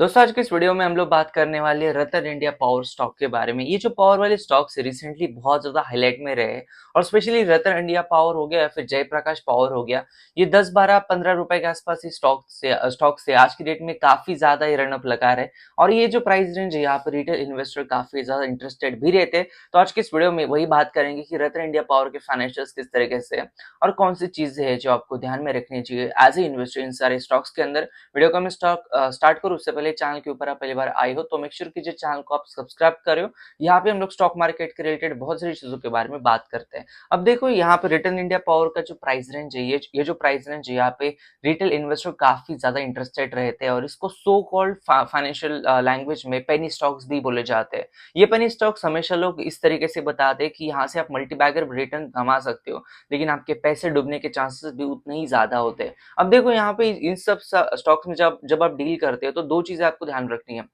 दोस्तों आज के इस वीडियो में हम लोग बात करने वाले हैं रतन इंडिया पावर स्टॉक के बारे में। ये जो पावर वाले स्टॉक्स है रिसेंटली बहुत ज्यादा हाईलाइट में रहे हैं और स्पेशली रतन इंडिया पावर हो गया या फिर जयप्रकाश पावर हो गया, ये 10 12 15 रुपए के आसपास ही स्टॉक से आज की डेट में काफी ज्यादा ही रन अप लगा रहे हैं। और ये जो प्राइस रेंज है यहाँ पर रिटेल इन्वेस्टर काफी ज्यादा इंटरेस्टेड भी रहते हैं। तो आज के इस वीडियो में वही बात करेंगे कि रतन इंडिया पावर के फाइनेंशियल्स किस तरीके से है और कौन सी चीजें है जो आपको ध्यान में रखनी चाहिए एज ए इन्वेस्टर इन सारे स्टॉक्स के अंदर। वीडियो को मैं स्टार्ट करूँ उससे पहले चैनल के ऊपर आप पहली बार आए हो तो मेक श्योर कीजिए चैनल को आप सब्सक्राइब करो। यहाँ पे हम लोग स्टॉक मार्केट के रिलेटेड बहुत सारी चीजों के बारे में बात करते हैं। अब देखो यहाँ पे रिटर्न इंडिया पावर का जो प्राइस रेंज है, ये जो प्राइस रेंज है यहाँ पे रिटेल इन्वेस्टर काफी ज्यादा इंटरेस्टेड रहते हैं और इसको सो कॉल्ड फाइनेंशियल लैंग्वेज में पेनी स्टॉक्स भी बोले जाते हैं। ये पेनी स्टॉक्स हमेशा लोग इस तरीके से बताते हैं कि यहाँ से आप मल्टीबैगर रिटर्न कमा सकते हो, लेकिन आपके पैसे डूबने के चांसेस भी उतने ही ज्यादा होते हैं। अब देखो यहाँ पे इन सब स्टॉक्स में जब जब आप डील करते हो तो दो चीजें आपको ध्यान रखनी है।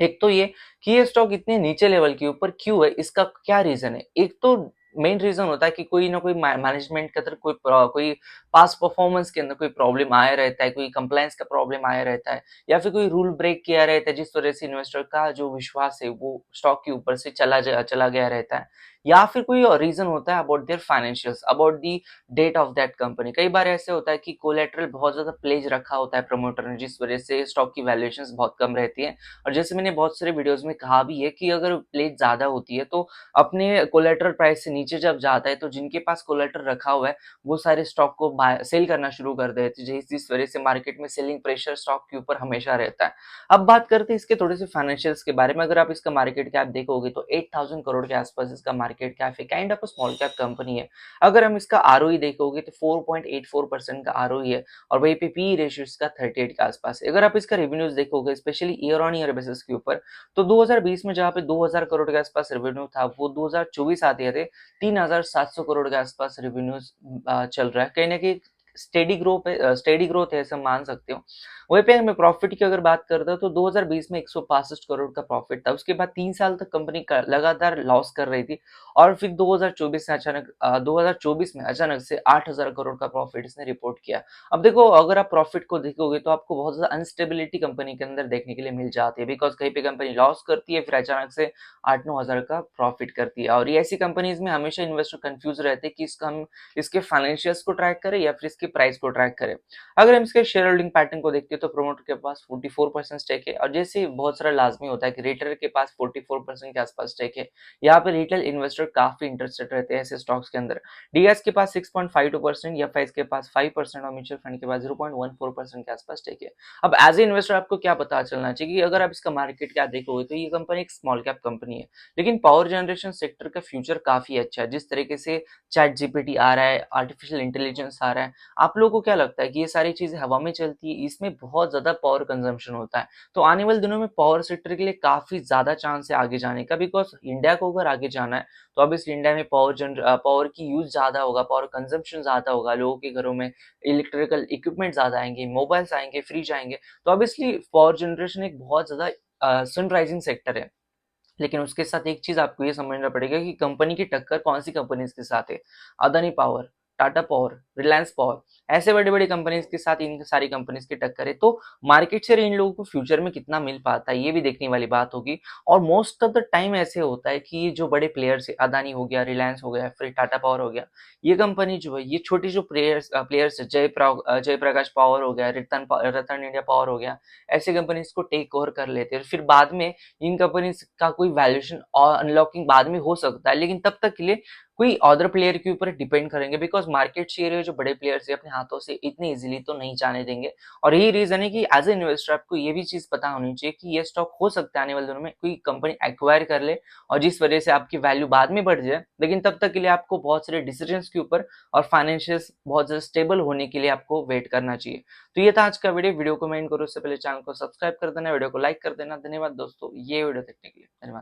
एक तो ये कि ये स्टॉक इतने नीचे लेवल के ऊपर क्यों है, इसका क्या रीजन है। एक तो मेन रीजन होता है कि कोई ना कोई मैनेजमेंट के अंदर कोई पास परफॉर्मेंस के अंदर कोई प्रॉब्लम आया रहता है, कोई कंप्लायंस का प्रॉब्लम आया रहता है, या फिर कोई रूल ब्रेक किया रहता है जिस वजह से इन्वेस्टर का जो विश्वास है वो स्टॉक के ऊपर से चला गया रहता है। या फिर कोई रीजन होता है about their financials, about the debt of that company. कई बार ऐसे होता है कि कोलेटरल बहुत ज्यादा प्लेज रखा होता है प्रमोटर ने, जिस वजह से स्टॉक की वैल्यूएशंस बहुत कम रहती है। और जैसे मैंने बहुत सारे वीडियोस में कहा भी है कि अगर प्लेज ज्यादा होती है तो अपने कोलेटरल प्राइस से नीचे जब जाता है तो जिनके पास कोलेटरल रखा हुआ है वो सारे स्टॉक को सेल करना शुरू कर देते हैं, जिस वजह से मार्केट में सेलिंग प्रेशर स्टॉक के ऊपर हमेशा रहता है। अब बात करते हैं इसके थोड़े से फाइनेंशियल्स के बारे में। अगर आप इसका मार्केट कैप देखोगे तो 8000 करोड़ के आसपास इसका मार्केट कैप है, kind of small cap company है। अगर हम इसका आरओई देखोगे तो 4.84% का आरओई है और वहीं पे पी रेशियो इसका 38 के आसपास है। अगर आप इसका रेवेन्यूज देखोगे specially year on year basis के ऊपर, तो 2020 में जहाँ पे 2000 करोड़ के आसपास रेवेन्यू था वो 2024 आते थे 3700 करोड़ के आसपास रेवेन्यूज चल रहा है। कहीं ना कहीं स्टेडी ग्रोथ है, ऐसा मान सकते हो। वहीं पे हमें प्रॉफिट की अगर बात करते हैं तो 2020 में 165 करोड़ का प्रॉफिट था। उसके बाद 3 साल तक कंपनी लगातार लॉस कर रही थी और फिर 2024 में अचानक से 8000 करोड़ का प्रॉफिट इसने रिपोर्ट किया। अब देखो अगर आप प्रॉफिट को देखोगे तो आपको बहुत ज्यादा अनस्टेबिलिटी कंपनी के अंदर देखने के लिए मिल जाती है, बिकॉज कहीं पे कंपनी लॉस करती है फिर अचानक से 8 9 हजार का प्रॉफिट करती है। और ये ऐसी कंपनीज में हमेशा इन्वेस्टर कंफ्यूज रहते हैं कि इसका हम इसके फाइनेंशियल्स को ट्रैक करें या फिर इसके प्राइस को ट्रैक करें। अगर हम इसके शेयर होल्डिंग पैटर्न को देखते हैं तो प्रोमोटर के पास 44% स्टेक है और जैसे बहुत सारा लाजमी होता है कि रिटेलर के पास 44% के आसपास स्टेक है। यहाँ पे रिटेल इन्वेस्टर काफी इंटरेस्टेड रहते हैं ऐसे स्टॉक्स के अंदर। डीएस के पास 6.52%, एफआईएस के पास 5% और म्यूचुअल फंड के पास 0.14% के आसपास स्टेक है। अब एज ए इन्वेस्टर आपको क्या पता चलना चाहिए कि अगर आप इसका मार्केट क्या देखोगे तो ये कंपनी एक स्मॉल कैप कंपनी है, लेकिन पावर जनरेशन सेक्टर का फ्यूचर काफी अच्छा है। जिस तरीके से चैट जीपीटी आ रहा है, आर्टिफिशियल इंटेलिजेंस आ रहा है, आप लोगों को क्या लगता है कि ये सारी चीजें हवा में चलती है, इसमें बहुत ज्यादा पावर कंजम्पशन होता है। तो आने वाले दिनों में पावर सेक्टर के लिए काफी ज्यादा चांस है आगे जाने का, बिकॉज इंडिया को अगर आगे जाना है तो अब इस इंडिया में पावर की यूज ज्यादा होगा, पावर कंजम्पशन ज्यादा होगा, लोगों के घरों में इलेक्ट्रिकल इक्विपमेंट ज्यादा आएंगे, मोबाइल्स आएंगे, फ्रिज आएंगे। तो ऑब्वियसली पावर जनरेशन एक बहुत ज्यादा सनराइजिंग सेक्टर है। लेकिन उसके साथ एक चीज आपको ये समझना पड़ेगा कि कंपनी की टक्कर कौन सी कंपनीज के साथ है। Adani power, Tata power, Reliance power, ऐसे बड़ी बड़ी कंपनीज के साथ इन सारी कंपनीज की टक्कर है। तो मार्केट शेयर इन लोगों को फ्यूचर में कितना मिल पाता है ये भी देखने वाली बात होगी। और मोस्ट ऑफ द टाइम ऐसे होता है कि ये जो बड़े प्लेयर्स है, अदानी हो गया, रिलायंस हो गया, फिर टाटा पावर हो गया, ये कंपनी जो है, ये छोटी जो प्लेयर्स है, जयप्रकाश पावर हो गया, रतन इंडिया पावर हो गया, ऐसे कंपनीज को टेक ओवर कर लेते हैं। फिर बाद में इन कंपनीज का कोई वैल्यूएशन और अनलॉकिंग बाद में हो सकता है, लेकिन तब तक के लिए कोई अदर प्लेयर के ऊपर डिपेंड करेंगे, बिकॉज मार्केट शेयर है जो बड़े प्लेयर्स है अपने हाथों से इतनी इजीली तो नहीं जाने देंगे। और यही रीजन है कि एज ए इन्वेस्टर आपको ये भी चीज पता होनी चाहिए कि ये स्टॉक हो सकता है आने वाले दिनों में कोई कंपनी एक्वायर कर ले और जिस वजह से आपकी वैल्यू बाद में बढ़ जाए, लेकिन तब तक के लिए आपको बहुत सारे डिसीजंस के ऊपर और फाइनेंशियल्स बहुत ज्यादा स्टेबल होने के लिए आपको वेट करना चाहिए। तो ये था आज का वीडियो को मैं इन करूँ उससे पहले चैनल को सब्सक्राइब कर देना, वीडियो को लाइक कर देना। धन्यवाद दोस्तों ये वीडियो देखने के लिए, धन्यवाद।